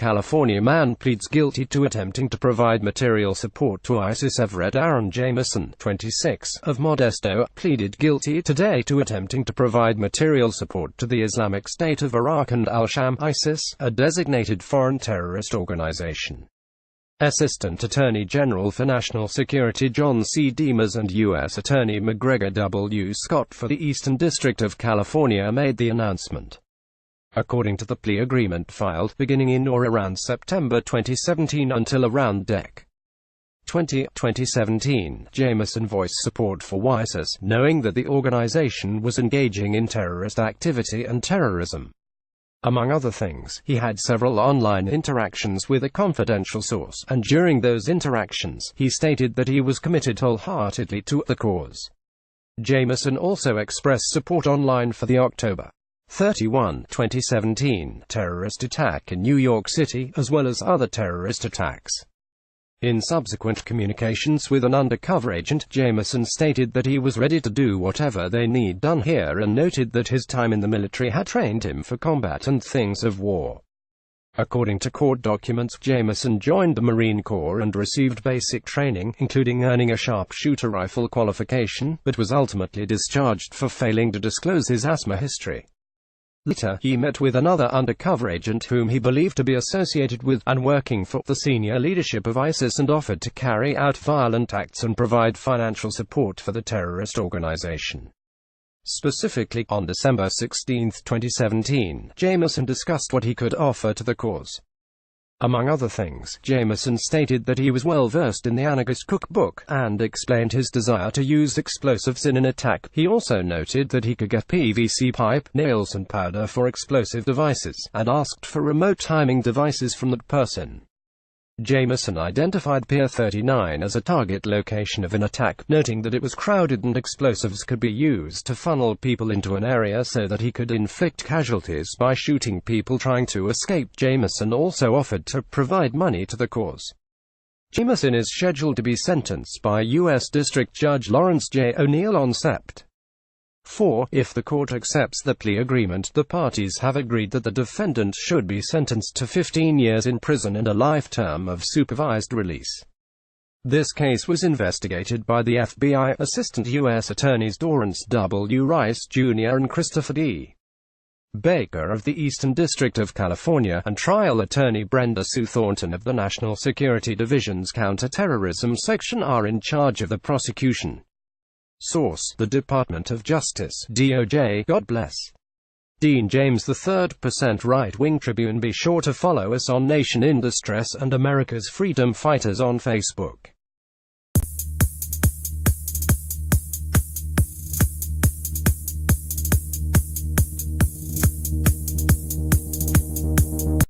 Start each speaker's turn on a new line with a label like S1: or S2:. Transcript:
S1: California man pleads guilty to attempting to provide material support to ISIS. Everett Aaron Jameson, 26, of Modesto, pleaded guilty today to attempting to provide material support to the Islamic State of Iraq and Al-Sham, ISIS, a designated foreign terrorist organization. Assistant Attorney General for National Security John C. Demers and U.S. Attorney McGregor W. Scott for the Eastern District of California made the announcement. According to the plea agreement filed beginning in or around September 2017 until around Dec. 2017, Jameson voiced support for ISIS, knowing that the organization was engaging in terrorist activity and terrorism. Among other things, he had several online interactions with a confidential source, and during those interactions, he stated that he was committed wholeheartedly to the cause. Jameson also expressed support online for the October 31, 2017, terrorist attack in New York City, as well as other terrorist attacks. In subsequent communications with an undercover agent, Jameson stated that he was ready to do whatever they need done here and noted that his time in the military had trained him for combat and things of war. According to court documents, Jameson joined the Marine Corps and received basic training, including earning a sharpshooter rifle qualification, but was ultimately discharged for failing to disclose his asthma history. Later, he met with another undercover agent whom he believed to be associated with, and working for, the senior leadership of ISIS and offered to carry out violent acts and provide financial support for the terrorist organization. Specifically, on December 16, 2017, Jameson discussed what he could offer to the cause. Among other things, Jameson stated that he was well versed in the Anarchist Cookbook, and explained his desire to use explosives in an attack. He also noted that he could get PVC pipe, nails and powder for explosive devices, and asked for remote timing devices from that person. Jameson identified Pier 39 as a target location of an attack, noting that it was crowded and explosives could be used to funnel people into an area so that he could inflict casualties by shooting people trying to escape. Jameson also offered to provide money to the cause. Jameson is scheduled to be sentenced by U.S. District Judge Lawrence J. O'Neill on Sept. 4. If the court accepts the plea agreement, the parties have agreed that the defendant should be sentenced to 15 years in prison and a life term of supervised release. This case was investigated by the FBI, Assistant U.S. Attorneys Dorrance W. Rice, Jr. and Christopher D. Baker of the Eastern District of California, and trial attorney Brenda Sue Thornton of the National Security Division's Counterterrorism Section are in charge of the prosecution. Source: The Department of Justice, DOJ. God bless. Dean James III. Right-Wing Tribune. Be sure to follow us on Nation in Distress and America's Freedom Fighters on Facebook.